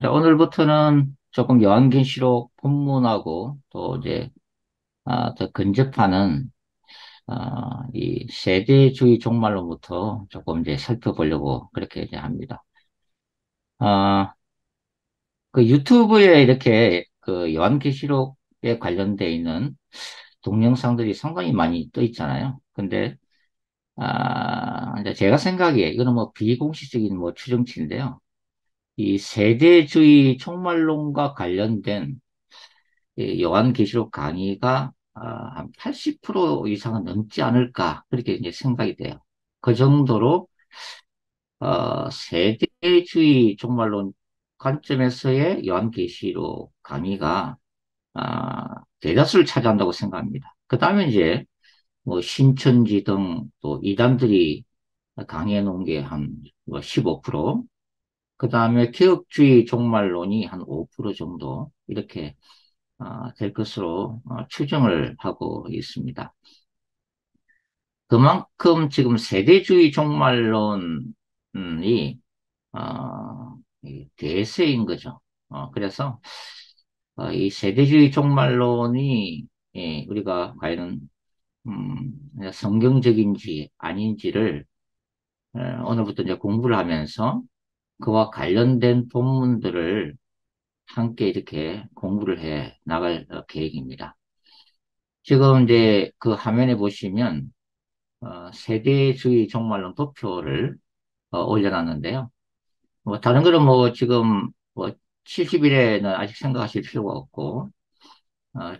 자, 오늘부터는 조금 요한계시록 본문하고 또 이제 더 근접하는 이 세대주의 종말론부터 조금 이제 살펴보려고 그렇게 이제 합니다. 아, 그 유튜브에 이렇게 그 요한계시록에 관련돼 있는 동영상들이 상당히 많이 떠 있잖아요. 근데 이제 제가 생각에 이거는 뭐 비공식적인 뭐 추정치인데요. 이 세대주의 종말론과 관련된 이 요한계시록 강의가 한 80% 이상은 넘지 않을까 그렇게 이제 생각이 돼요. 그 정도로 세대주의 종말론 관점에서의 요한계시록 강의가 대다수를 차지한다고 생각합니다. 그 다음에 이제 뭐 신천지 등 또 이단들이 강의해 놓은 게 한 15%, 그 다음에 개혁주의 종말론이 한 5% 정도 이렇게 될 것으로 추정을 하고 있습니다. 그만큼 지금 세대주의 종말론이 이 대세인 거죠. 그래서 이 세대주의 종말론이 우리가 과연 성경적인지 아닌지를 오늘부터 이제 공부를 하면서 그와 관련된 본문들을 함께 이렇게 공부를 해 나갈 계획입니다. 지금 이제 그 화면에 보시면 세대주의 종말론 도표를 올려놨는데요. 뭐 다른 거는 뭐 지금 뭐 70일에는 아직 생각하실 필요가 없고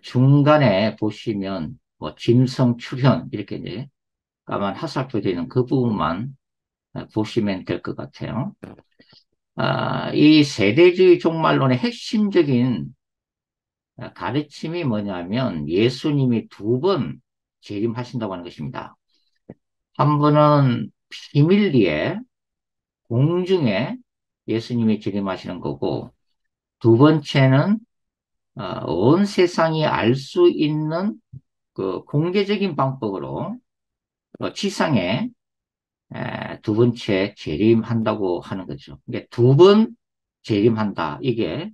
중간에 보시면 뭐 짐승 출현 이렇게 이제 까만 화살표 되는 그 부분만 보시면 될 것 같아요. 이 세대주의 종말론의 핵심적인 가르침이 뭐냐면 예수님이 두 번 재림하신다고 하는 것입니다. 한 번은 비밀리에 공중에 예수님이 재림하시는 거고, 두 번째는 온 세상이 알 수 있는 그 공개적인 방법으로 지상에 두 번째 재림한다고 하는 거죠. 이게 두 번 재림한다. 이게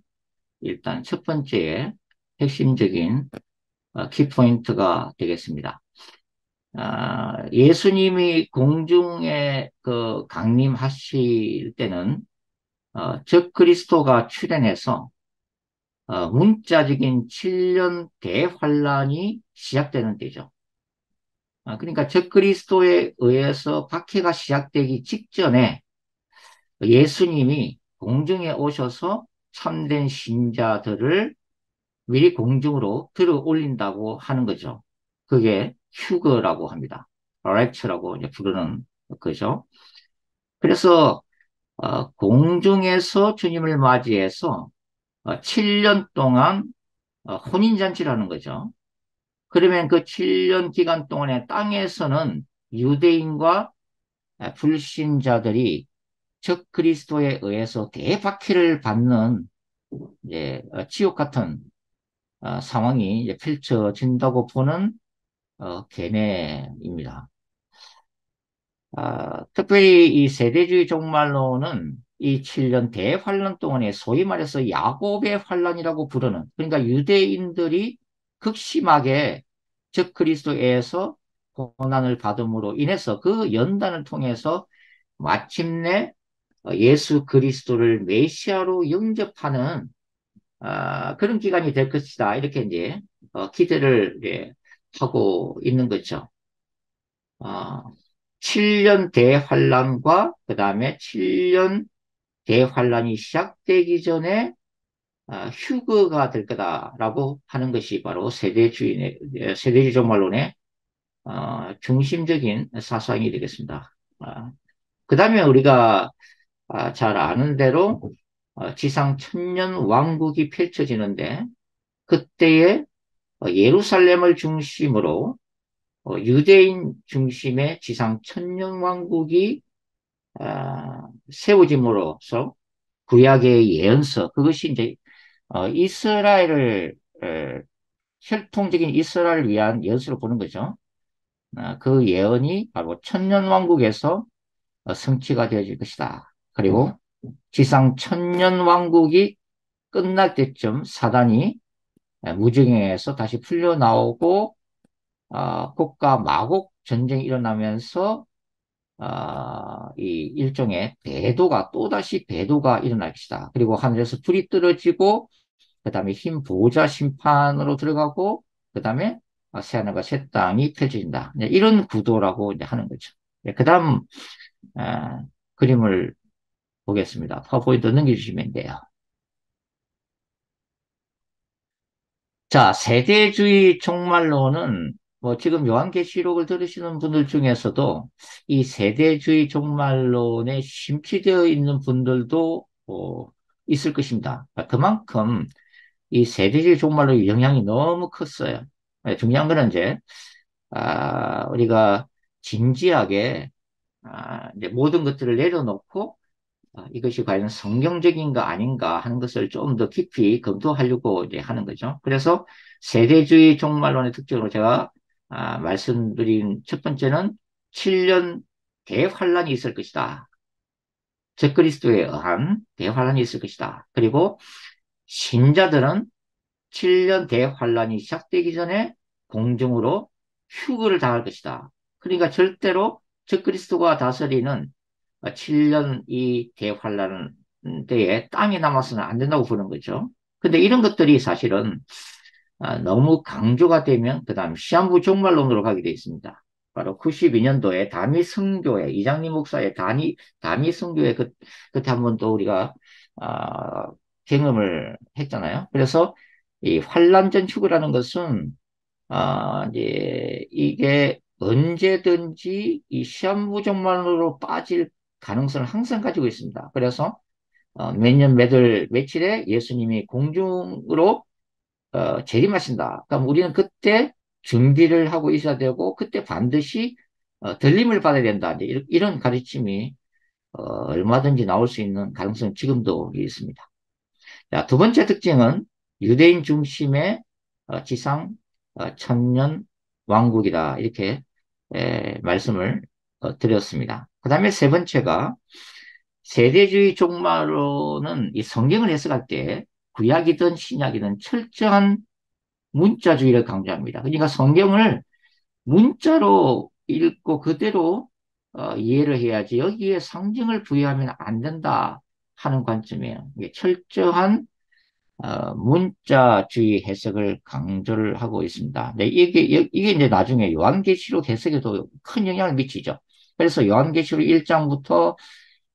일단 첫 번째의 핵심적인 키포인트가 되겠습니다. 예수님이 공중에 그 강림하실 때는 적그리스도가 출현해서 문자적인 7년 대환란이 시작되는 때죠. 그러니까 적그리스도에 의해서 박해가 시작되기 직전에 예수님이 공중에 오셔서 참된 신자들을 미리 공중으로 들어 올린다고 하는 거죠. 그게 휴거라고 합니다. 랩처라고 이제 부르는 거죠. 그래서 공중에서 주님을 맞이해서 7년 동안 혼인잔치를 하는 거죠. 그러면 그 7년 기간 동안에 땅에서는 유대인과 불신자들이 적 그리스도에 의해서 대박해를 받는 이제 지옥 같은 상황이 이제 펼쳐진다고 보는 견해입니다. 특별히 이 세대주의 종말론은 이 7년 대환란 동안에 소위 말해서 야곱의 환란이라고 부르는, 그러니까 유대인들이 극심하게 적 그리스도에서 고난을 받음으로 인해서 그 연단을 통해서 마침내 예수 그리스도를 메시아로 영접하는 그런 기간이 될 것이다. 이렇게 이제 기대를 이제 하고 있는 거죠. 어, 7년 대환란과 그 다음에 7년 대환란이 시작되기 전에 휴거가 될 거다라고 하는 것이 바로 세대주의 종말론의 중심적인 사상이 되겠습니다. 그 다음에 우리가 잘 아는 대로 지상 천년 왕국이 펼쳐지는데 그때에 예루살렘을 중심으로 유대인 중심의 지상 천년 왕국이 세워짐으로써 구약의 예언서, 그것이 이제 이스라엘을 혈통적인 이스라엘을 위한 예언서로 보는 거죠. 그 예언이 바로 천년 왕국에서 성취가 되어질 것이다. 그리고 지상 천년 왕국이 끝날 때쯤 사단이 무정에서 다시 풀려 나오고 국가 마국 전쟁이 일어나면서 이 일종의 배도가 또다시 배도가 일어날 것이다. 그리고 하늘에서 불이 떨어지고 그 다음에 흰 보호자 심판으로 들어가고 그 다음에 새하늘과 새 땅이 펼쳐진다. 이제 이런 구도라고 이제 하는 거죠. 그 다음 그림을 보겠습니다. 파워포인트 넘겨주시면 돼요. 자, 세대주의 종말론은 뭐 지금 요한계시록을 들으시는 분들 중에서도 이 세대주의 종말론에 심취되어 있는 분들도 있을 것입니다. 그만큼 이 세대주의 종말론의 영향이 너무 컸어요. 중요한 거는 이제 우리가 진지하게 이제 모든 것들을 내려놓고 이것이 과연 성경적인가 아닌가 하는 것을 좀 더 깊이 검토하려고 이제 하는 거죠. 그래서 세대주의 종말론의 특징으로 제가 말씀드린 첫 번째는 7년 대환란이 있을 것이다. 적그리스도에 의한 대환란이 있을 것이다. 그리고 신자들은 7년 대환란이 시작되기 전에 공중으로 휴거를 당할 것이다. 그러니까 절대로 적그리스도가 다스리는 7년 이 대환란 때에 땅이 남아서는 안 된다고 보는 거죠. 근데 이런 것들이 사실은 너무 강조가 되면 그 다음 시한부 종말론으로 가게 되어 있습니다. 바로 92년도에 다미 선교회 이장림 목사의 다미 선교회 그때 한번 또 우리가 아, 경험을 했잖아요. 그래서 이 환란전 휴거라는 것은 이제 이게 언제든지 이 시한부 종말론으로 빠질 가능성을 항상 가지고 있습니다. 그래서 몇 년 몇 월 며칠에 예수님이 공중으로 재림하신다. 그럼 우리는 그때 준비를 하고 있어야 되고 그때 반드시 들림을 받아야 된다. 이제 이런 가르침이 얼마든지 나올 수 있는 가능성은 지금도 있습니다. 자, 두 번째 특징은 유대인 중심의 지상 천년 왕국이다. 이렇게 말씀을 드렸습니다. 그 다음에 세 번째가 세대주의 종말로는 이 성경을 해석할 때 구약이든 신약이든 철저한 문자주의를 강조합니다. 그러니까 성경을 문자로 읽고 그대로 이해를 해야지 여기에 상징을 부여하면 안 된다 하는 관점이에요. 이게 철저한 문자주의 해석을 강조를 하고 있습니다. 네, 이게 이제 나중에 요한계시록 해석에도 큰 영향을 미치죠. 그래서 요한계시록 1장부터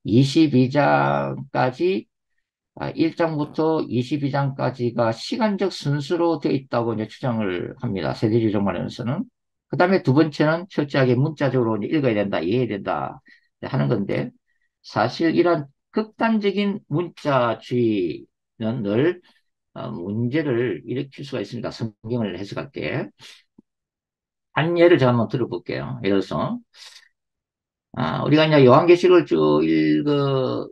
22장까지 1장부터 22장까지가 시간적 순서로 되어 있다고 이제 주장을 합니다. 세대주의 종말론에서는. 그 다음에 두 번째는 철저하게 문자적으로 이제 읽어야 된다, 이해해야 된다 하는 건데, 사실 이런 극단적인 문자주의는 늘 문제를 일으킬 수가 있습니다. 성경을 해석할 때. 한 예를 제가 한번 들어볼게요. 예를 들어서, 우리가 이제 요한계시록을 쭉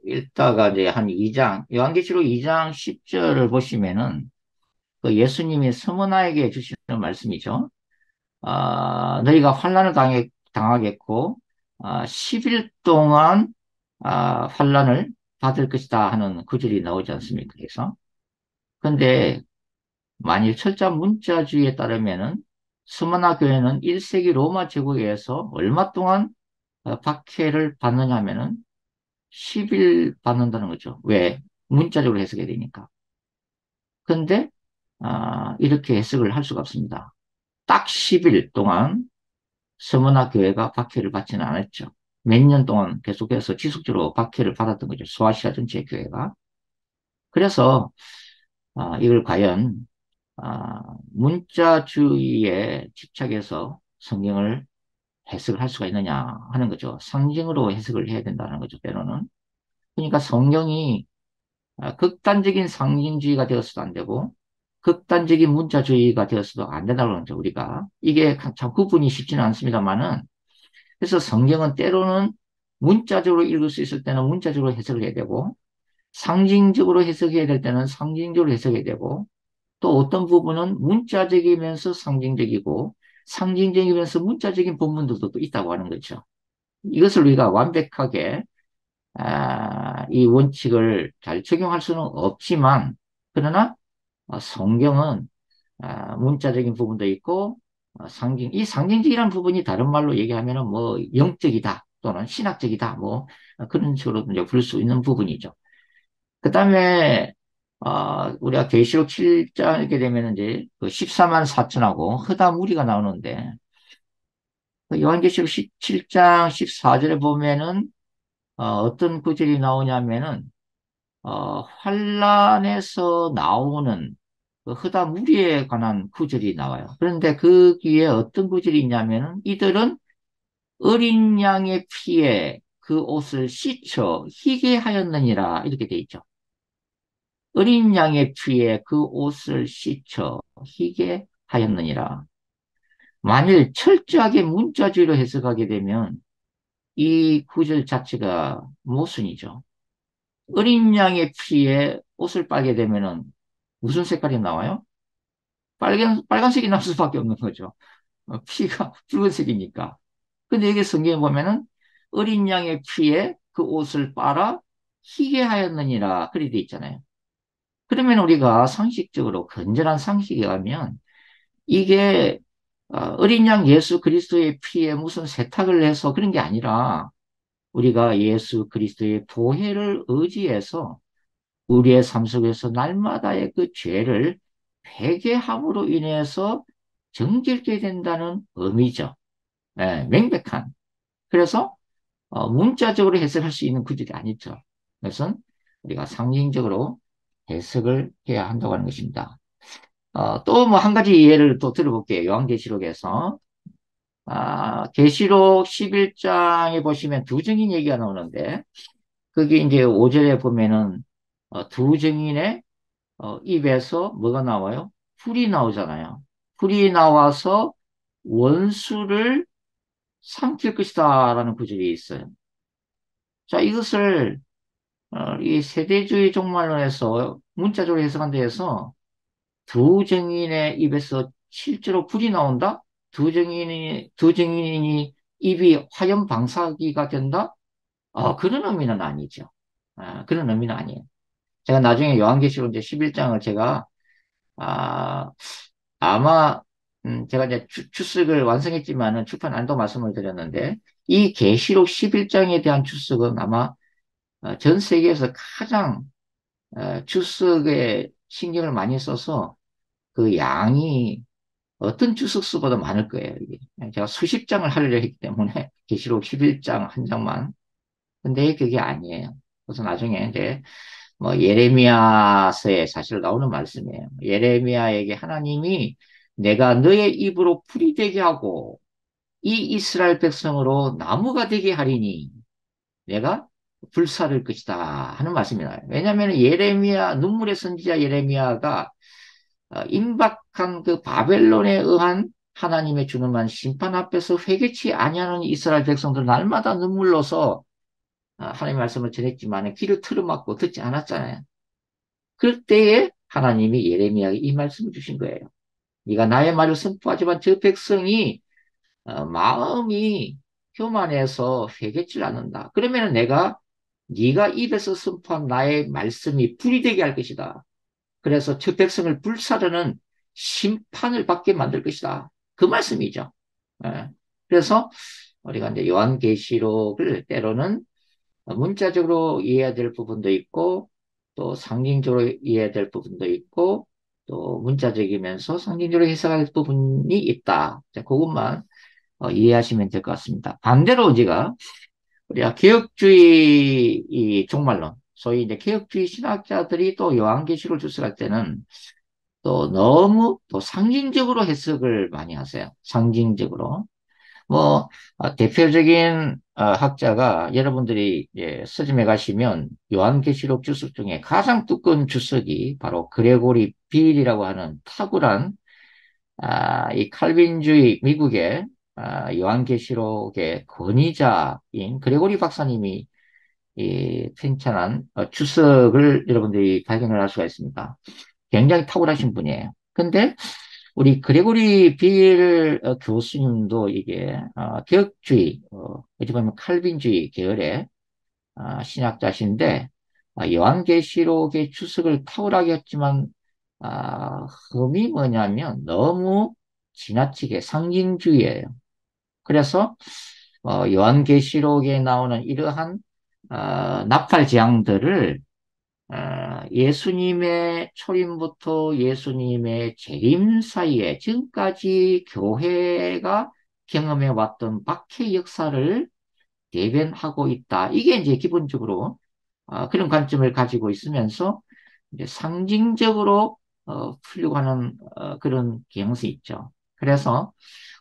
읽다가 이제 한 2장, 요한계시록 2장 10절을 보시면은 그 예수님이 서머나에게 주시는 말씀이죠. 너희가 환란을 당하겠고, 10일 동안, 환란을 받을 것이다 하는 구절이 나오지 않습니까? 그래서. 근데 만일 철저한 문자주의에 따르면은 스무나 교회는 1세기 로마 제국에서 얼마 동안 박해를 받느냐 하면은 10일 받는다는 거죠. 왜? 문자적으로 해석해야 되니까. 근데 이렇게 해석을 할 수가 없습니다. 딱 10일 동안 서머나 교회가 박해를 받지는 않았죠. 몇 년 동안 계속해서 지속적으로 박해를 받았던 거죠. 소아시아 전체 교회가. 그래서 이걸 과연 문자주의에 집착해서 성경을 해석을 할 수가 있느냐 하는 거죠. 상징으로 해석을 해야 된다는 거죠, 때로는. 그러니까 성경이 극단적인 상징주의가 되어서도 안 되고, 극단적인 문자주의가 되어서도 안 된다고 그러죠, 우리가. 이게 참 구분이 쉽지는 않습니다만은, 그래서 성경은 때로는 문자적으로 읽을 수 있을 때는 문자적으로 해석을 해야 되고, 상징적으로 해석해야 될 때는 상징적으로 해석해야 되고, 또 어떤 부분은 문자적이면서 상징적이고, 상징적이면서 문자적인 본문들도 또 있다고 하는 거죠. 이것을 우리가 완벽하게 이 원칙을 잘 적용할 수는 없지만, 그러나 성경은 문자적인 부분도 있고, 이 상징적이라는 부분이 다른 말로 얘기하면은 뭐 영적이다 또는 신학적이다 뭐 그런 식으로 이제 부를 수 있는 부분이죠. 그 다음에 우리가 계시록 7장 이렇게 되면 이제 그 14만 4천하고 허다 무리가 나오는데, 그 요한계시록 17장 14절에 보면은 어떤 구절이 나오냐면은 환란에서 나오는 그 허다 무리에 관한 구절이 나와요. 그런데 그 뒤에 어떤 구절이 있냐면은 이들은 어린 양의 피에 그 옷을 씻어 희게 하였느니라 이렇게 돼 있죠. 어린 양의 피에 그 옷을 씻어 희게 하였느니라. 만일 철저하게 문자주의로 해석하게 되면 이 구절 자체가 모순이죠. 어린 양의 피에 옷을 빨게 되면은 무슨 색깔이 나와요? 빨간색이 날 수밖에 없는 거죠. 피가 붉은색이니까. 근데 여기 성경에 보면은 어린 양의 피에 그 옷을 빨아 희게 하였느니라 그리 돼 있잖아요. 그러면 우리가 상식적으로 건전한 상식에 가면 이게 어린 양 예수 그리스도의 피에 무슨 세탁을 해서 그런 게 아니라 우리가 예수 그리스도의 보혈을 의지해서 우리의 삶 속에서 날마다의 그 죄를 회개함으로 인해서 정결게 된다는 의미죠. 예, 명백한. 그래서 문자적으로 해석할 수 있는 구절이 아니죠. 그것은 우리가 상징적으로 해석을 해야 한다고 하는 것입니다. 또 뭐 한 가지 예를 또 들어볼게요. 요한계시록에서. 계시록 11장에 보시면 두 증인 얘기가 나오는데, 그게 이제 5절에 보면은, 두 증인의 입에서 뭐가 나와요? 풀이 나오잖아요. 풀이 나와서 원수를 삼킬 것이다 라는 구절이 있어요. 자, 이것을 이 세대주의 종말론에서 문자적으로 해석한 데에서 두 증인의 입에서 실제로 불이 나온다? 두 증인이 입이 화염 방사기가 된다? 그런 의미는 아니죠. 그런 의미는 아니에요. 제가 나중에 요한계시록 이제 11장을 제가, 아, 아마, 제가 이제 추석을 완성했지만은 출판 안도 말씀을 드렸는데, 이 계시록 11장에 대한 추석은 아마 전 세계에서 가장 추석에 신경을 많이 써서 그 양이 어떤 추석수보다 많을 거예요, 이게. 제가 수십 장을 하려고 했기 때문에 계시록 11장 한 장만. 근데 그게 아니에요. 그래서 나중에 이제 뭐 예레미야서에 사실 나오는 말씀이에요. 예레미야에게 하나님이 내가 너의 입으로 풀이 되게 하고 이 이스라엘 백성으로 나무가 되게 하리니 내가 불사를 것이다 하는 말씀이 나와요. 왜냐하면 예레미야, 눈물의 선지자 예레미야가 임박한 그 바벨론에 의한 하나님의 준엄한 심판 앞에서 회개치 아니하는 이스라엘 백성들 날마다 눈물로서 하나님의 말씀을 전했지만 귀를 틀어막고 듣지 않았잖아요. 그럴 때에 하나님이 예레미야에게 이 말씀을 주신 거예요. 네가 나의 말을 선포하지만 저 백성이 마음이 교만해서 회개치 않는다. 그러면 내가 네가 입에서 선포한 나의 말씀이 불이 되게 할 것이다. 그래서 저 백성을 불사르는 심판을 받게 만들 것이다. 그 말씀이죠. 예. 그래서 우리가 이제 요한계시록을 때로는 문자적으로 이해해야 될 부분도 있고, 또 상징적으로 이해해야 될 부분도 있고, 또 문자적이면서 상징적으로 해석할 부분이 있다. 자, 그것만 이해하시면 될 것 같습니다. 반대로 우리가 개혁주의 이 종말론, 소위 이제 개혁주의 신학자들이 또 요한계시록을 주석할 때는 또 너무 또 상징적으로 해석을 많이 하세요. 상징적으로. 뭐, 대표적인 학자가 여러분들이 서점에 가시면 요한계시록 주석 중에 가장 두꺼운 주석이 바로 그레고리 빌이라고 하는 탁월한 이 칼빈주의 미국의 요한계시록의 권위자인 그레고리 박사님이 이 편찬한 주석을 여러분들이 발견을 할 수가 있습니다. 굉장히 탁월하신 분이에요. 근데 우리 그레고리 빌 교수님도 이게 개혁주의, 어찌 보면 칼빈주의 계열의 신학자신데 요한계시록의 주석을 탁월하게 했지만 흠이 뭐냐면 너무 지나치게 상징주의예요. 그래서 요한계시록에 나오는 이러한 나팔 재앙들을 예수님의 초림부터 예수님의 재림 사이에 지금까지 교회가 경험해 왔던 박해 역사를 대변하고 있다. 이게 이제 기본적으로 그런 관점을 가지고 있으면서 이제 상징적으로 풀려고 하는 그런 경향성이 있죠. 그래서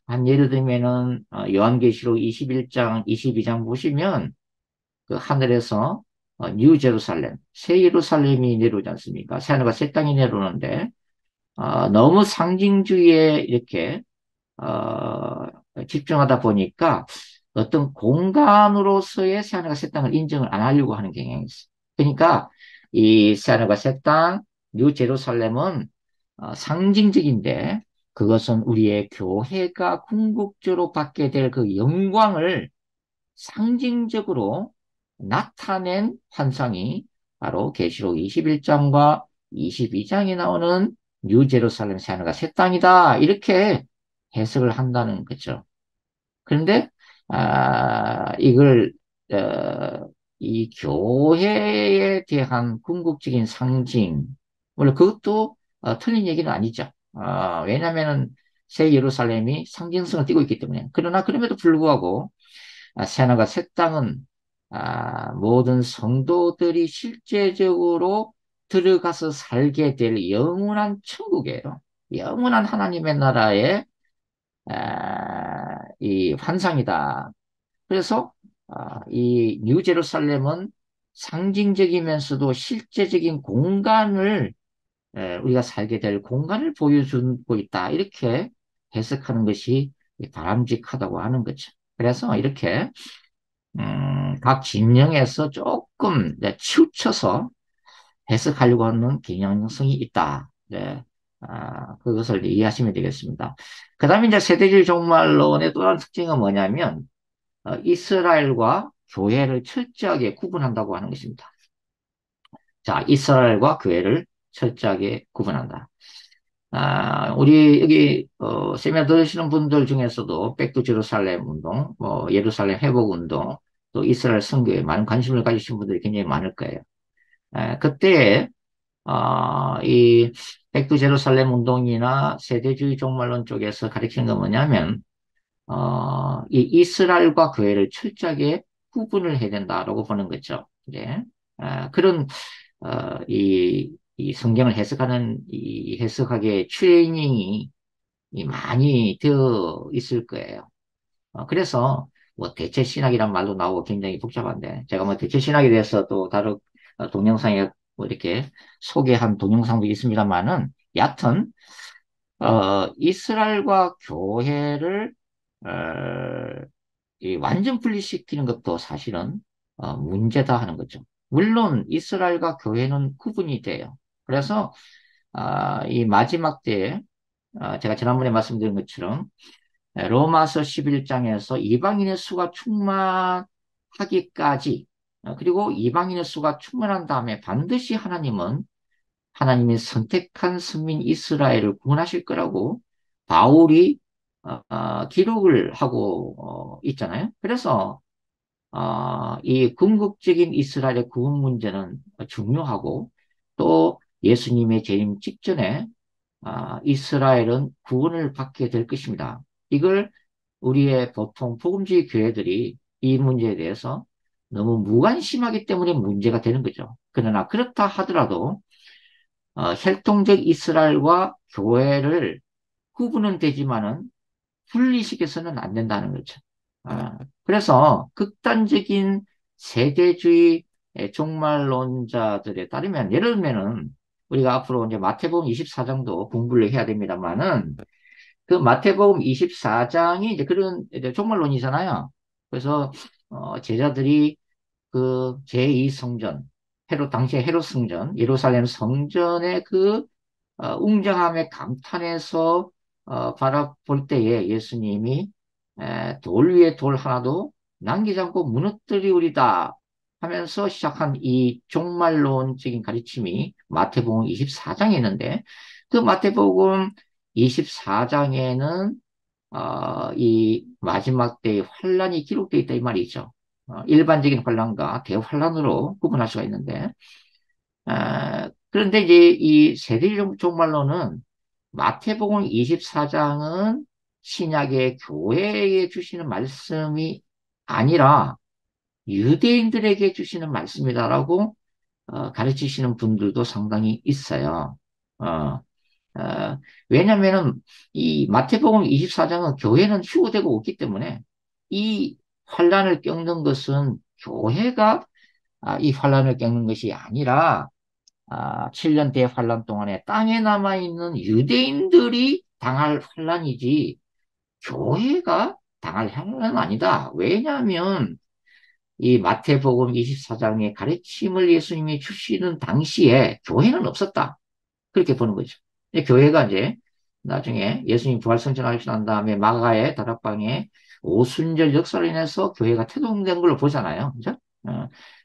한 예를 들면은 요한계시록 21장, 22장 보시면 그 하늘에서 뉴 제루살렘, 새 예루살렘이 내려오지 않습니까? 새 하늘과 새 땅이 내려오는데 너무 상징주의에 이렇게 어, 집중하다 보니까 어떤 공간으로서의 새 하늘과 새 땅을 인정을 안 하려고 하는 경향이 있어요. 그러니까 이 새 하늘과 새 땅, 뉴 제루살렘은 상징적인데 그것은 우리의 교회가 궁극적으로 받게 될 그 영광을 상징적으로 나타낸 환상이 바로 계시록 21장과 22장에 나오는 뉴 제루살렘 새 하늘과 새 땅이다. 이렇게 해석을 한다는 거죠. 그런데 이걸 이 교회에 대한 궁극적인 상징, 물론 그것도 틀린 얘기는 아니죠. 왜냐하면은 새 예루살렘이 상징성을 띠고 있기 때문에. 그러나 그럼에도 불구하고 새하늘과 새 땅은 모든 성도들이 실제적으로 들어가서 살게 될 영원한 천국이에요. 영원한 하나님의 나라의 이 환상이다. 그래서 이 뉴 제루살렘은 상징적이면서도 실제적인 공간을 우리가 살게 될 공간을 보여주고 있다. 이렇게 해석하는 것이 바람직하다고 하는 거죠. 그래서 이렇게 각 진영에서 조금 치우쳐서 해석하려고 하는 경향성이 있다. 네. 그것을 이해하시면 되겠습니다. 그 다음에 이제 세대주의 종말론의 또 다른 특징은 뭐냐면, 이스라엘과 교회를 철저하게 구분한다고 하는 것입니다. 자, 이스라엘과 교회를 철저하게 구분한다. 우리 여기 세미나 들으시는 분들 중에서도 백두 제루살렘 운동, 뭐 예루살렘 회복 운동, 또 이스라엘 선교에 많은 관심을 가지신 분들이 굉장히 많을 거예요. 그때 이 백두 제루살렘 운동이나 세대주의 종말론 쪽에서 가르치는 건 뭐냐면 이 이스라엘과 교회를 철저하게 구분을 해야 된다라고 보는 거죠. 네. 그런 이 성경을 해석하는 이 해석학의 트레이닝이 많이 되어 있을 거예요. 그래서 뭐 대체 신학이란 말도 나오고 굉장히 복잡한데 제가 뭐 대체 신학에 대해서 또 다른 동영상에 뭐 이렇게 소개한 동영상도 있습니다만은 여하튼 이스라엘과 교회를 어, 이 완전 분리시키는 것도 사실은 문제다 하는 거죠. 물론 이스라엘과 교회는 구분이 돼요. 그래서 이 마지막 때에 제가 지난번에 말씀드린 것처럼 로마서 11장에서 이방인의 수가 충만하기까지 그리고 이방인의 수가 충만한 다음에 반드시 하나님은 하나님이 선택한 선민 이스라엘을 구원하실 거라고 바울이 기록을 하고 있잖아요. 그래서 이 궁극적인 이스라엘의 구원 문제는 중요하고 또 예수님의 재림 직전에 이스라엘은 구원을 받게 될 것입니다. 이걸 우리의 보통 복음주의 교회들이 이 문제에 대해서 너무 무관심하기 때문에 문제가 되는 거죠. 그러나 그렇다 하더라도 혈통적 이스라엘과 교회를 구분은 되지만은 분리시켜서는 안 된다는 거죠. 그래서 극단적인 세대주의 종말론자들에 따르면 예를 들면은 우리가 앞으로 이제 마태복음 24장도 공부를 해야 됩니다만은 그 마태복음 24장이 이제 그런 이제 종말론이잖아요. 그래서 제자들이 그 제2성전 당시에 헤롯 성전 예루살렘 성전의 그 웅장함에 감탄해서 바라볼 때에 예수님이 돌 위에 돌 하나도 남기지 않고 무너뜨리우리다. 하면서 시작한 이 종말론적인 가르침이 마태복음 24장에 있는데 그 마태복음 24장에는 이 마지막 때의 환란이 기록되어 있다 이 말이죠. 일반적인 환란과 대환란으로 구분할 수가 있는데 그런데 이제 이 세대적 종말론은 마태복음 24장은 신약의 교회에 주시는 말씀이 아니라 유대인들에게 주시는 말씀이다라고 가르치시는 분들도 상당히 있어요. 어, 왜냐면은 이 마태복음 24장은 교회는 휴고되고 없기 때문에 이 환란을 겪는 것은 교회가 이 환란을 겪는 것이 아니라 7년 대환란 동안에 땅에 남아있는 유대인들이 당할 환란이지 교회가 당할 환란은 아니다. 왜냐하면 이 마태복음 24장의 가르침을 예수님이 주시는 당시에 교회는 없었다. 그렇게 보는 거죠. 교회가 이제 나중에 예수님 부활승천하시고 난 다음에 마가의 다락방에 오순절 역사로 인해서 교회가 태동된 걸로 보잖아요. 그죠?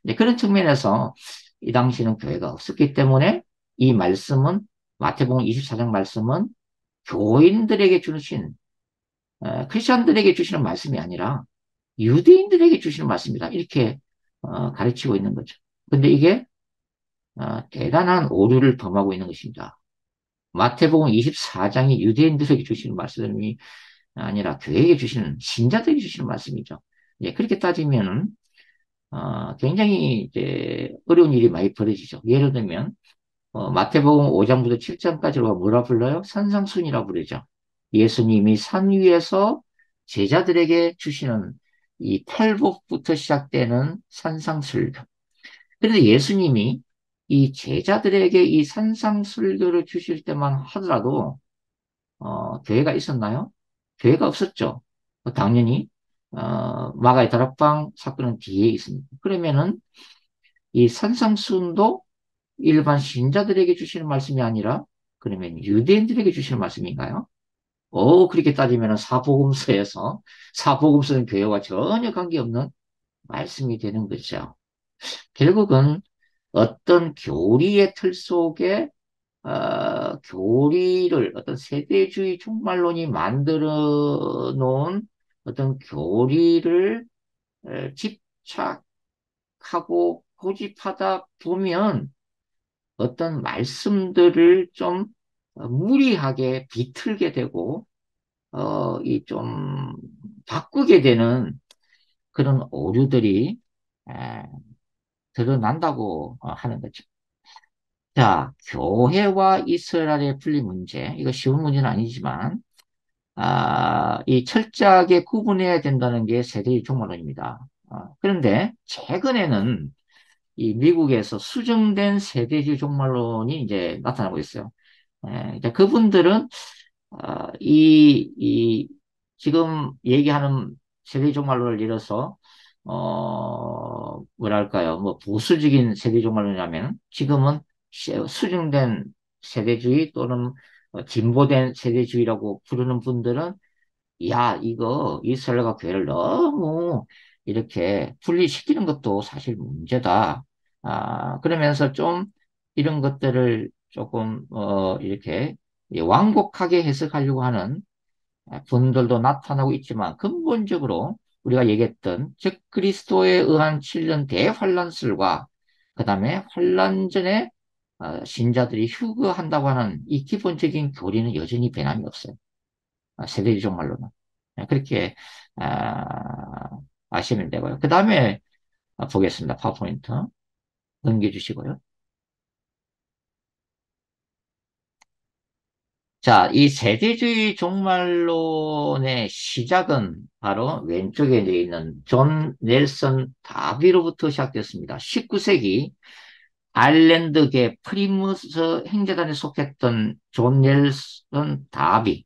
이제 그런 측면에서 이 당시는 교회가 없었기 때문에 이 말씀은 마태복음 24장 말씀은 교인들에게 주신 크리스천들에게 주시는 말씀이 아니라 유대인들에게 주시는 말씀이다. 이렇게 가르치고 있는 거죠. 근데 이게 대단한 오류를 범하고 있는 것입니다. 마태복음 24장이 유대인들에게 주시는 말씀이 아니라 교회에게 주시는 신자들에게 주시는 말씀이죠. 예, 그렇게 따지면은 굉장히 이제 어려운 일이 많이 벌어지죠. 예를 들면 마태복음 5장부터 7장까지가 뭐라 불러요? 산상순이라 부르죠. 예수님이 산 위에서 제자들에게 주시는 이 팔복부터 시작되는 산상술교. 그런데 예수님이 이 제자들에게 이 산상술교를 주실 때만 하더라도 교회가 있었나요? 교회가 없었죠. 당연히 마가의 다락방 사건은 뒤에 있습니다. 그러면은 이 산상순도 일반 신자들에게 주시는 말씀이 아니라 그러면 유대인들에게 주시는 말씀인가요? 그렇게 따지면 사복음서는 교회와 전혀 관계없는 말씀이 되는 거죠. 결국은 어떤 교리의 틀 속에 교리를 어떤 세대주의 종말론이 만들어 놓은 어떤 교리를 집착하고 고집하다 보면 어떤 말씀들을 좀 무리하게 비틀게 되고 이 좀 바꾸게 되는 그런 오류들이 에, 드러난다고 하는 거죠. 자, 교회와 이스라엘의 분리 문제. 이거 쉬운 문제는 아니지만, 이 철저하게 구분해야 된다는 게 세대의 종말론입니다. 그런데 최근에는 이 미국에서 수정된 세대주의 종말론이 이제 나타나고 있어요. 이제 그분들은 지금 얘기하는 세대 종말론을 잃어서 뭐랄까요, 뭐 보수적인 세대 종말론이라면 지금은 수정된 세대주의 또는 진보된 세대주의라고 부르는 분들은 야, 이거 이스라엘과 교회를 너무 이렇게 분리시키는 것도 사실 문제다. 그러면서 좀 이런 것들을 조금 이렇게 완곡하게 해석하려고 하는 분들도 나타나고 있지만 근본적으로 우리가 얘기했던 즉 그리스도에 의한 7년 대환란설과 그 다음에 환란 전에 신자들이 휴거한다고 하는 이 기본적인 교리는 여전히 변함이 없어요. 세대주의 말로는. 그렇게 아시면 되고요. 그 다음에 보겠습니다. 파워포인트 넘겨주시고요. 자, 이 세대주의 종말론의 시작은 바로 왼쪽에 있는 존 넬슨 다비로부터 시작됐습니다. 19세기 아일랜드계 프리무스 행재단에 속했던 존 넬슨 다비.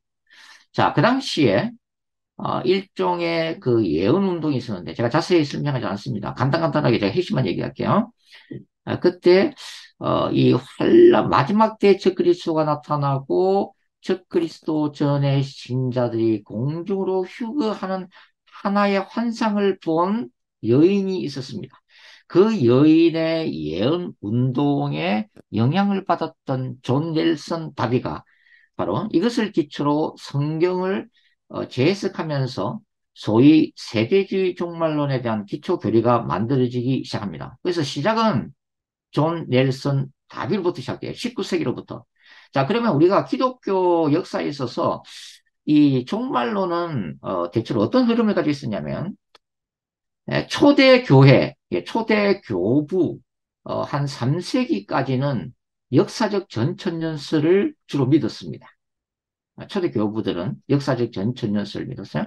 자, 그 당시에 일종의 그 예언 운동이 있었는데 제가 자세히 설명하지 않습니다. 간단간단하게 제가 핵심만 얘기할게요. 그때 이 환란 마지막 때 적그리스도가 나타나고 적그리스도 전의 신자들이 공중으로 휴거하는 하나의 환상을 본 여인이 있었습니다. 그 여인의 예언 운동에 영향을 받았던 존 넬슨 다비가 바로 이것을 기초로 성경을 재해석하면서 소위 세대주의 종말론에 대한 기초 교리가 만들어지기 시작합니다. 그래서 시작은 존 넬슨 다비로부터 시작돼요. 19세기로부터. 자, 그러면 우리가 기독교 역사에 있어서 이 종말론은 대체로 어떤 흐름을 가지고 있었냐면 초대 교회, 초대 교부 한 3세기까지는 역사적 전천년설을 주로 믿었습니다. 초대 교부들은 역사적 전천년설을 믿었어요.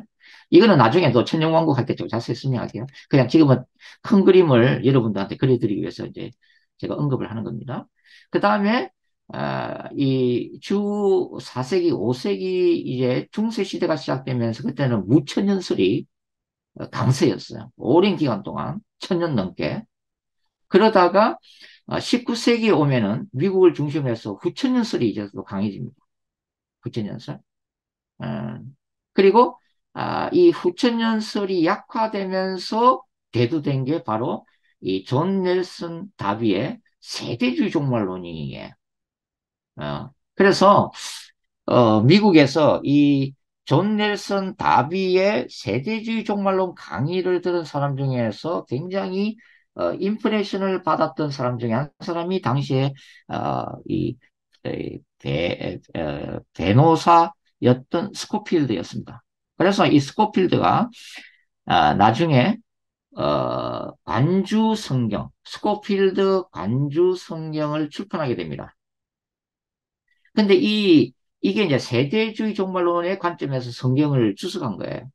이거는 나중에도 천년왕국 할 때 좀 자세히 설명할게요. 그냥 지금은 큰 그림을 여러분들한테 그려드리기 위해서 이제 제가 언급을 하는 겁니다. 그 다음에 이 주 4세기, 5세기 이제 중세 시대가 시작되면서 그때는 무천년설이 강세였어요. 오랜 기간 동안, 1000년 넘게. 그러다가 19세기에 오면은 미국을 중심으로 해서 후천년설이 이제 또 강해집니다. 후천년설. 그리고 이 후천년설이 약화되면서 대두된 게 바로 이 존 넬슨 다비의 세대주의 종말론이에요. 그래서 미국에서 이 존 넬슨 다비의 세대주의 종말론 강의를 들은 사람 중에서 굉장히 임프레션을 받았던 사람 중에 한 사람이 당시에 이 변호사였던 스코필드였습니다. 그래서 이 스코필드가 나중에 관주 성경, 스코필드 관주 성경을 출판하게 됩니다. 근데 이게 이제 세대주의 종말론의 관점에서 성경을 주석한 거예요.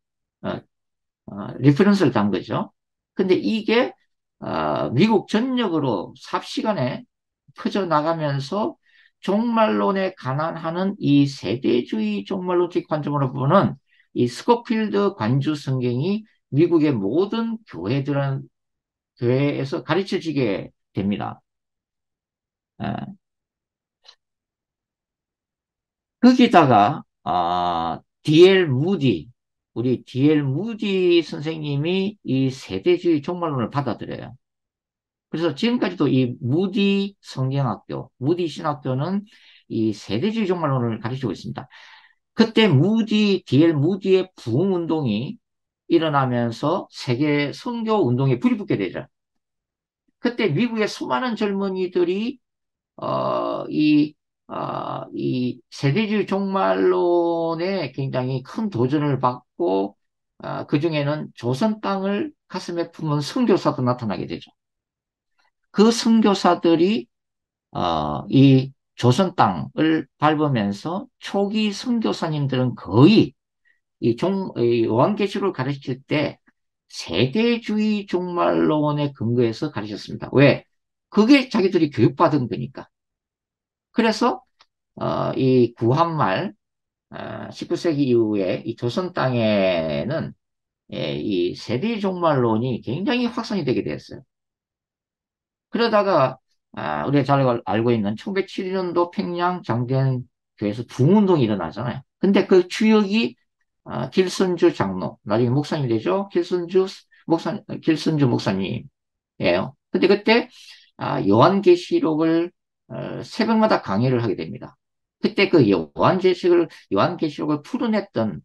어, 리퍼런스를 단 거죠. 근데 이게 미국 전역으로 삽시간에 퍼져나가면서 종말론에 관한하는 이 세대주의 종말론적 관점으로 보는 이 스코필드 관주 성경이 미국의 모든 교회에서 가르쳐지게 됩니다. 어, 거기다가 D.L. 무디 우리 D.L. 무디 선생님이 이 세대주의 종말론을 받아들여요. 그래서 지금까지도 이 무디 성경학교, 무디 신학교는 이 세대주의 종말론을 가르치고 있습니다. 그때 D.L. 무디의 부흥 운동이 일어나면서 세계 선교 운동에 불이 붙게 되죠. 그때 미국의 수많은 젊은이들이 이 이 세대주의 종말론에 굉장히 큰 도전을 받고, 그 중에는 조선 땅을 가슴에 품은 선교사도 나타나게 되죠. 그 선교사들이, 이 조선 땅을 밟으면서 초기 선교사님들은 거의 이 요한계시록을 가르칠 때 세대주의 종말론에 근거해서 가르쳤습니다. 왜? 그게 자기들이 교육받은 거니까. 그래서 이 구한말 19세기 이후에 이 조선 땅에는 이 세대 종말론이 굉장히 확산이 되게 됐어요. 그러다가 우리가 잘 알고 있는 1907년도 평양 장대현 교회에서 부흥운동이 일어나잖아요. 근데 그 주역이 길선주 장로, 나중에 목사님 되죠. 길선주 목사님이에요. 근데 그때 요한계시록을 새벽마다 강의를 하게 됩니다. 그때 그 요한계시록을 풀어냈던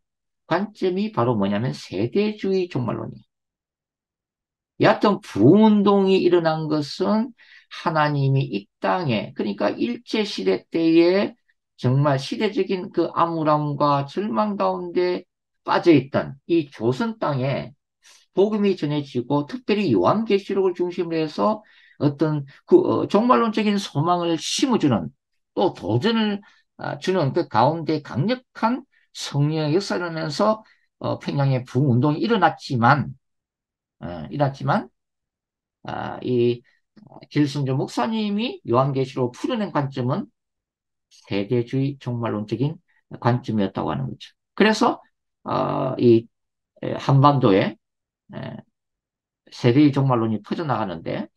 관점이 바로 뭐냐면 세대주의 종말론이에요. 여하튼 부운동이 일어난 것은 하나님이 이 땅에, 그러니까 일제시대 때에 정말 시대적인 그 암울함과 절망 가운데 빠져있던 이 조선 땅에 복음이 전해지고 특별히 요한계시록을 중심으로 해서 어떤 종말론적인 소망을 심어주는 또 도전을 주는 그 가운데 강력한 성령의 역사를 하면서 평양의 부흥운동이 일어났지만 이 길순조 목사님이 요한계시록 풀어낸 관점은 세대주의 종말론적인 관점이었다고 하는 거죠. 그래서 이 한반도에 세대의 종말론이 퍼져나가는데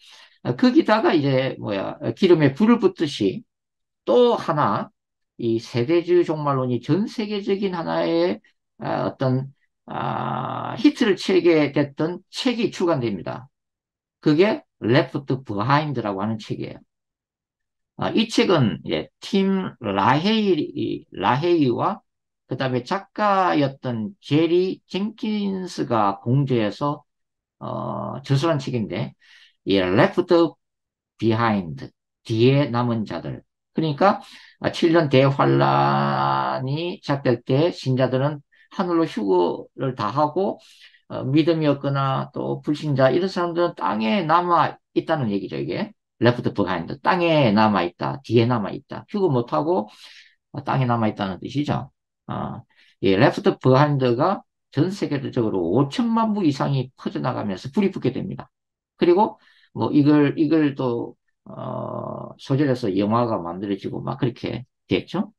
거기다가 이제 기름에 불을 붓듯이 또 하나 이 세대주의 종말론이 전 세계적인 하나의 어떤 히트를 치게 됐던 책이 출간됩니다. 그게 Left Behind라고 하는 책이에요. 이 책은 이제 팀 라헤이와 그다음에 작가였던 제리 젠킨스가 공저해서 저술한 책인데 이 Left Behind 뒤에 남은 자들 그러니까 7년 대환란이 시작될 때 신자들은 하늘로 휴거를 다하고 믿음이 없거나 또 불신자 이런 사람들은 땅에 남아 있다는 얘기죠 이게 레프트 비하인드 땅에 남아 있다 뒤에 남아 있다 휴거 못하고 땅에 남아 있다는 뜻이죠. 이 레프트 비하인드가 전 세계적으로 5천만 부 이상이 퍼져나가면서 불이 붙게 됩니다. 그리고 뭐 이걸 또 소재로서 영화가 만들어지고 막 그렇게 됐죠.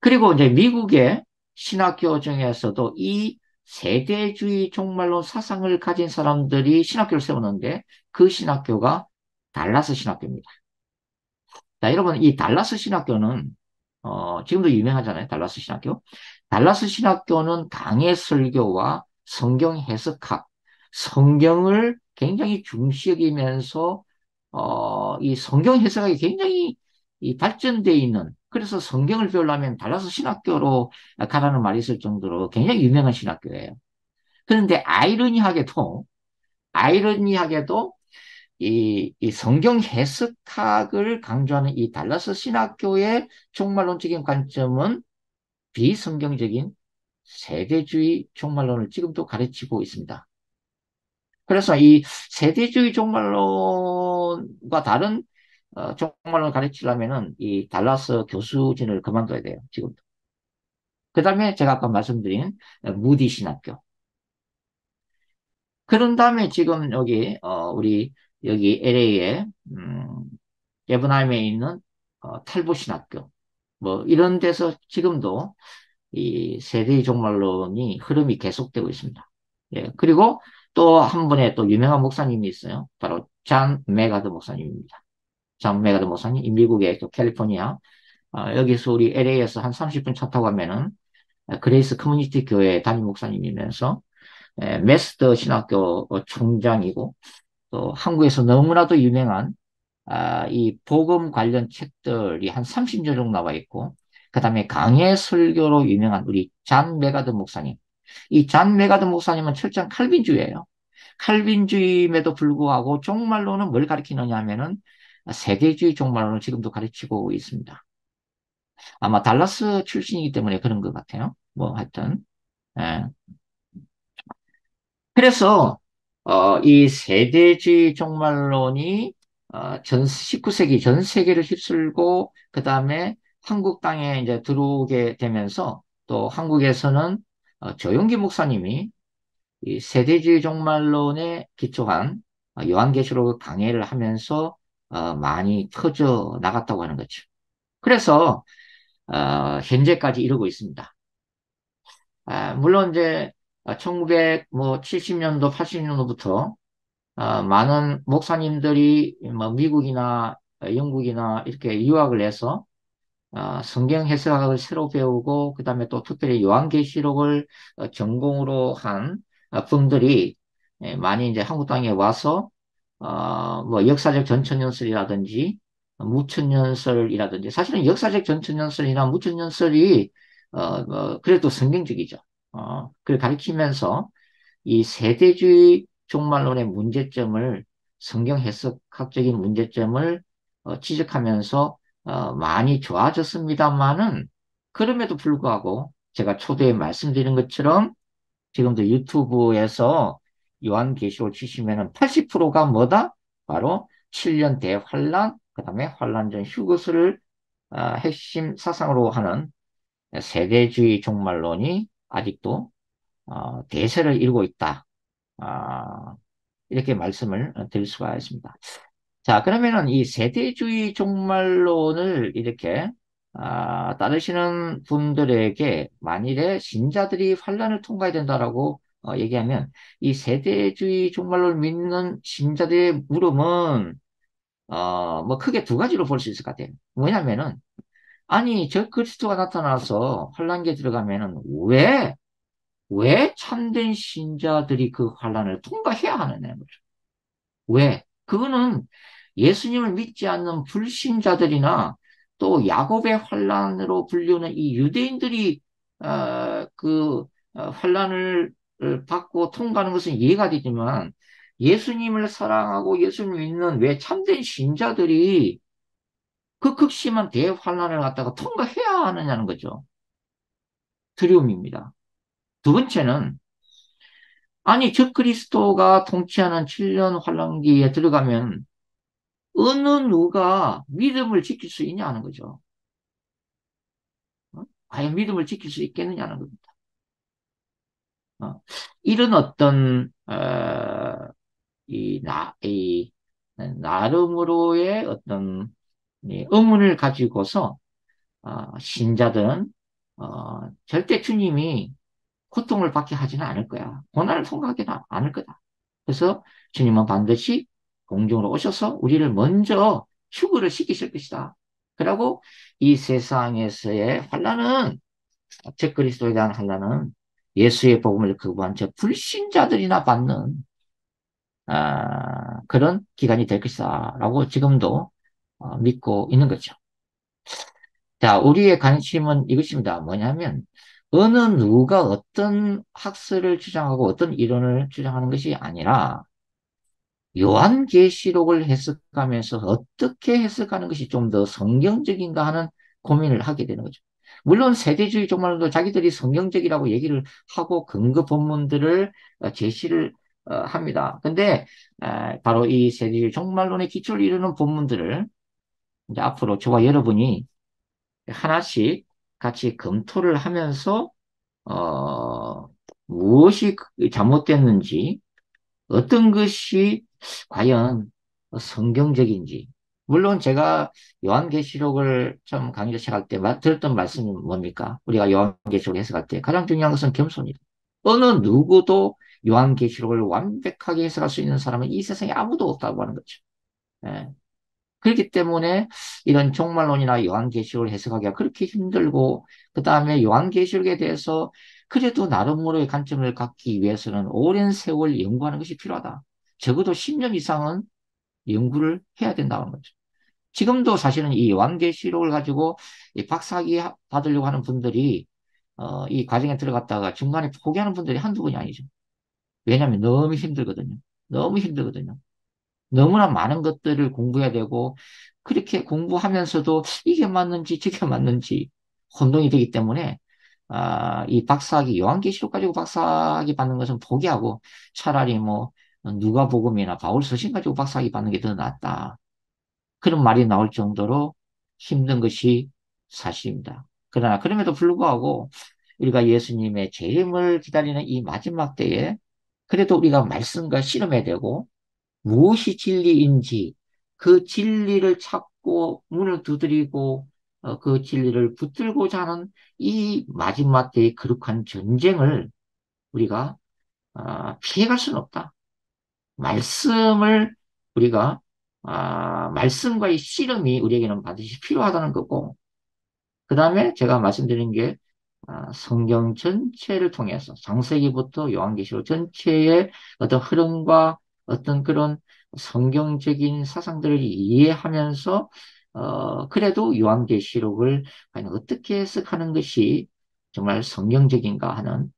그리고 이제 미국의 신학교 중에서도 이 세대주의 종말론 사상을 가진 사람들이 신학교를 세우는데 그 신학교가 달라스 신학교입니다. 자, 여러분, 이 달라스 신학교는, 지금도 유명하잖아요. 달라스 신학교. 달라스 신학교는 강해 설교와 성경 해석학, 성경을 굉장히 중시 여기면서, 이 성경 해석학이 굉장히 이 발전되어 있는, 그래서 성경을 배우려면 달라스 신학교로 가라는 말이 있을 정도로 굉장히 유명한 신학교예요. 그런데 아이러니하게도 이 성경 해석학을 강조하는 이 달라스 신학교의 종말론적인 관점은 비성경적인 세대주의 종말론을 지금도 가르치고 있습니다. 그래서 이 세대주의 종말론과 다른 종말론을 가르치려면은 이 달라스 교수진을 그만둬야 돼요. 지금도. 그 다음에 제가 아까 말씀드린 무디 신학교. 그런 다음에 지금 여기 우리 여기 LA에 에브나임에 있는 탈보 신학교 뭐 이런 데서 지금도 이 세대의 종말론이 흐름이 계속되고 있습니다. 예, 그리고 또 한 분의 또 유명한 목사님이 있어요. 바로 잔 메가드 목사님입니다. 잔 메가드 목사님, 이 미국의 또 캘리포니아 여기서 우리 LA에서 한 30분 차 타고 가면은 그레이스 커뮤니티 교회 담임 목사님이면서 메스더 신학교 총장이고 또 한국에서 너무나도 유명한 이 복음 관련 책들이 한 30여 정도 나와 있고, 그 다음에 강해 설교로 유명한 우리 잔 메가드 목사님. 이 잔 메가드 목사님은 철저한 칼빈주의예요. 칼빈주의임에도 불구하고 종말론은 뭘 가리키느냐 하면은 세대주의 종말론을 지금도 가르치고 있습니다. 아마 달라스 출신이기 때문에 그런 것 같아요. 뭐 하여튼. 예. 그래서 이 세대주의 종말론이 19세기 전 세계를 휩쓸고 그 다음에 한국 땅에 이제 들어오게 되면서 또 한국에서는 조용기 목사님이 이 세대주의 종말론에 기초한 요한계시록 강해를 하면서 많이 퍼져 나갔다고 하는 거죠. 그래서 현재까지 이루고 있습니다. 물론 이제 1970년도, 80년도부터 많은 목사님들이 뭐 미국이나 영국이나 이렇게 유학을 해서 성경 해석학을 새로 배우고 그다음에 또 특별히 요한계시록을 전공으로 한 분들이 많이 이제 한국 땅에 와서 뭐 역사적 전천연설이라든지 무천연설이라든지 사실은 역사적 전천연설이나 무천연설이 그래도 성경적이죠. 그걸 가리키면서 이 세대주의 종말론의 문제점을 성경 해석학적인 문제점을 지적하면서 많이 좋아졌습니다만은 그럼에도 불구하고 제가 초대에 말씀드린 것처럼 지금도 유튜브에서 요한계시록 치시면은 80%가 뭐다? 바로 7년 대환란, 그 다음에 환란 전 휴거스를 핵심 사상으로 하는 세대주의 종말론이 아직도 대세를 이루고 있다. 아, 이렇게 말씀을 드릴 수가 있습니다. 자, 그러면은 이 세대주의 종말론을 이렇게 따르시는 분들에게 만일에 신자들이 환란을 통과해야 된다라고 얘기하면 이 세대주의 종말론을 믿는 신자들의 물음은 뭐 크게 두 가지로 볼 수 있을 것 같아요. 뭐냐면은 아니 저 그리스도가 나타나서 환란기에 들어가면은 왜 참된 신자들이 그 환란을 통과해야 하느냐 거죠. 왜? 그거는 예수님을 믿지 않는 불신자들이나 또 야곱의 환란으로 불리는 이 유대인들이 그 환란을 받고 통과하는 것은 이해가 되지만 예수님을 사랑하고 예수님을 믿는 왜 참된 신자들이 그 극심한 대환란을 갖다가 통과해야 하느냐는 거죠. 두려움입니다. 두 번째는 아니 적그리스도가 통치하는 7년 환란기에 들어가면 어느 누가 믿음을 지킬 수 있냐는 거죠. 과연 믿음을 지킬 수 있겠느냐는 겁니다. 어, 이런 어떤 이 나름으로의 어떤 이 의문을 가지고서 신자들은 절대 주님이 고통을 받게 하지는 않을 거야. 고난을 통과하지는 않을 거다. 그래서 주님은 반드시 공중으로 오셔서 우리를 먼저 휴거를 시키실 것이다. 그리고 이 세상에서의 환란은 적그리스도에 대한 환란은 예수의 복음을 거부한 저 불신자들이나 받는 그런 기간이 될 것이다라고 지금도 믿고 있는 거죠. 자, 우리의 관심은 이것입니다. 뭐냐면 어느 누가 어떤 학설을 주장하고 어떤 이론을 주장하는 것이 아니라 요한계시록을 해석하면서 어떻게 해석하는 것이 좀 더 성경적인가 하는 고민을 하게 되는 거죠. 물론 세대주의 종말론도 자기들이 성경적이라고 얘기를 하고 근거 본문들을 제시를 합니다. 근데 바로 이 세대주의 종말론의 기초를 이루는 본문들을 이제 앞으로 저와 여러분이 하나씩 같이 검토를 하면서 어, 무엇이 잘못됐는지 어떤 것이 과연 성경적인지. 물론 제가 요한계시록을 처음 강의를 시작할 때 들었던 말씀이 뭡니까? 우리가 요한계시록 해석할 때 가장 중요한 것은 겸손이다. 어느 누구도 요한계시록을 완벽하게 해석할 수 있는 사람은 이 세상에 아무도 없다고 하는 거죠. 예. 그렇기 때문에 이런 종말론이나 요한계시록을 해석하기가 그렇게 힘들고, 그 다음에 요한계시록에 대해서 그래도 나름으로의 관점을 갖기 위해서는 오랜 세월 연구하는 것이 필요하다. 적어도 10년 이상은 연구를 해야 된다는 거죠. 지금도 사실은 이 요한계시록을 가지고 이 박사학위 받으려고 하는 분들이 이 과정에 들어갔다가 중간에 포기하는 분들이 한두 분이 아니죠. 왜냐하면 너무 힘들거든요. 너무 힘들거든요. 너무나 많은 것들을 공부해야 되고, 그렇게 공부하면서도 이게 맞는지 저게 맞는지 혼동이 되기 때문에, 이 박사학위, 요한계시록 가지고 박사학위 받는 것은 포기하고 차라리 뭐, 누가복음이나 바울서신 가지고 박사학위 받는 게 더 낫다. 그런 말이 나올 정도로 힘든 것이 사실입니다. 그러나 그럼에도 불구하고 우리가 예수님의 재림을 기다리는 이 마지막 때에 그래도 우리가 말씀과 씨름해야 되고 무엇이 진리인지 그 진리를 찾고 문을 두드리고 그 진리를 붙들고자 하는 이 마지막 때의 거룩한 전쟁을 우리가 피해갈 수는 없다. 말씀을 우리가 말씀과의 씨름이 우리에게는 반드시 필요하다는 거고 그 다음에 제가 말씀드린 게 성경 전체를 통해서 창세기부터 요한계시록 전체의 어떤 흐름과 어떤 그런 성경적인 사상들을 이해하면서 그래도 요한계시록을 과연 어떻게 해석하는 것이 정말 성경적인가 하는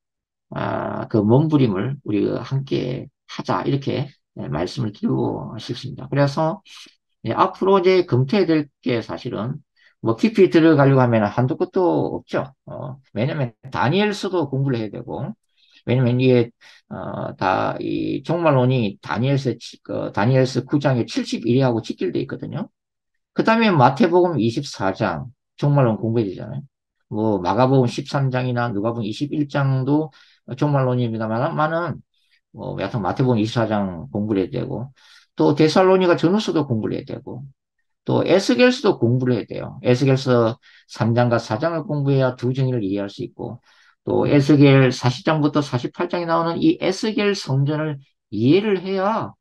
그 몸부림을 우리가 함께 하자 이렇게 말씀을 드리고 싶습니다. 그래서 앞으로 이제 검토해야 될 게 사실은 뭐 깊이 들어가려고 하면 한도 끝도 없죠. 왜냐면 다니엘서도 공부를 해야 되고 왜냐면 이게 다 이 종말론이 다니엘서 9장에 71회하고 직결돼 있거든요. 그 다음에 마태복음 24장 종말론 공부해야 되잖아요. 뭐 마가복음 13장이나 누가복음 21장도 종말론입니다만은 뭐 여하튼 마태복음 24장 공부를 해야 되고 또 데살로니가 전후서도 공부를 해야 되고 또 에스겔서도 공부를 해야 돼요. 에스겔서 3장과 4장을 공부해야 두 정의를 이해할 수 있고 또 에스겔 40장부터 48장에 나오는 이 에스겔 성전을 이해를 해야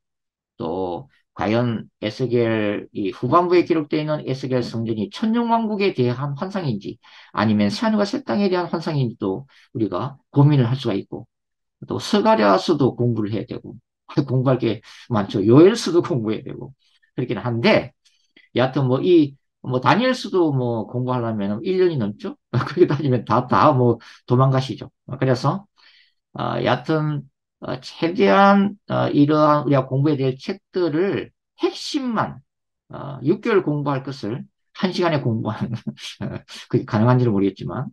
또 과연 에스겔 이 후반부에 기록되어 있는 에스겔 성전이 천년왕국에 대한 환상인지 아니면 새하늘과 새 땅에 대한 환상인지도 우리가 고민을 할 수가 있고 또 스가랴서도 공부를 해야 되고 공부할 게 많죠. 요엘스도 공부해야 되고. 그렇긴 한데, 여하튼 뭐 다니엘스도 뭐 공부하려면 1년이 넘죠? 그렇게 따지면 다 뭐 도망가시죠. 그래서, 여하튼, 최대한, 이러한 우리가 공부해야 될 책들을 핵심만, 6개월 공부할 것을 1시간에 공부하는, 그게 가능한지는 모르겠지만,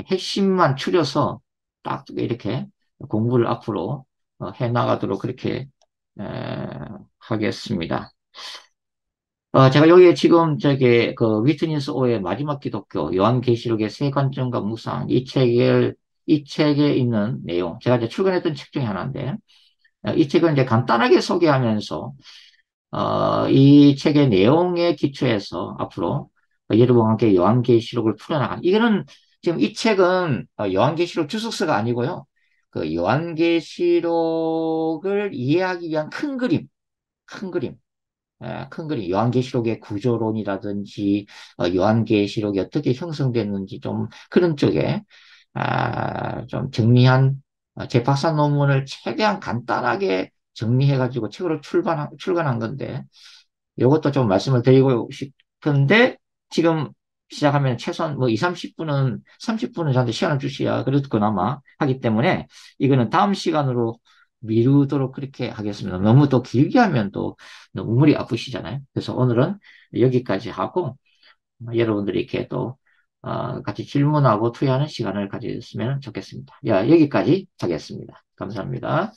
핵심만 추려서 딱 이렇게 공부를 앞으로 해 나가도록 그렇게 에, 하겠습니다. 제가 여기에 지금 저기 그 위트니스 오의 마지막 기독교 요한계시록의 세 관점과 묵상 이 책에 있는 내용 제가 이제 출간했던 책 중에 하나인데 이 책을 이제 간단하게 소개하면서 이 책의 내용에 기초해서 앞으로 여러분과 함께 요한계시록을 풀어나가는 이거는 지금 이 책은 요한계시록 주석서가 아니고요. 그 요한계시록을 이해하기 위한 큰 그림, 큰 그림. 큰 그림, 요한계시록의 구조론이라든지, 요한계시록이 어떻게 형성됐는지 좀 그런 쪽에, 좀 정리한, 제 박사 논문을 최대한 간단하게 정리해가지고 책으로 출간한 건데, 이것도 좀 말씀을 드리고 싶은데, 지금 시작하면 최소한 뭐 2, 30분은 저한테 시간을 주셔야 그래도 그나마 하기 때문에, 이거는 다음 시간으로 미루도록 그렇게 하겠습니다. 너무 또 길게 하면 또 너무 머리 아프시잖아요. 그래서 오늘은 여기까지 하고, 여러분들이 이렇게 또, 같이 질문하고 투여하는 시간을 가졌으면 좋겠습니다. 야, 여기까지 하겠습니다. 감사합니다.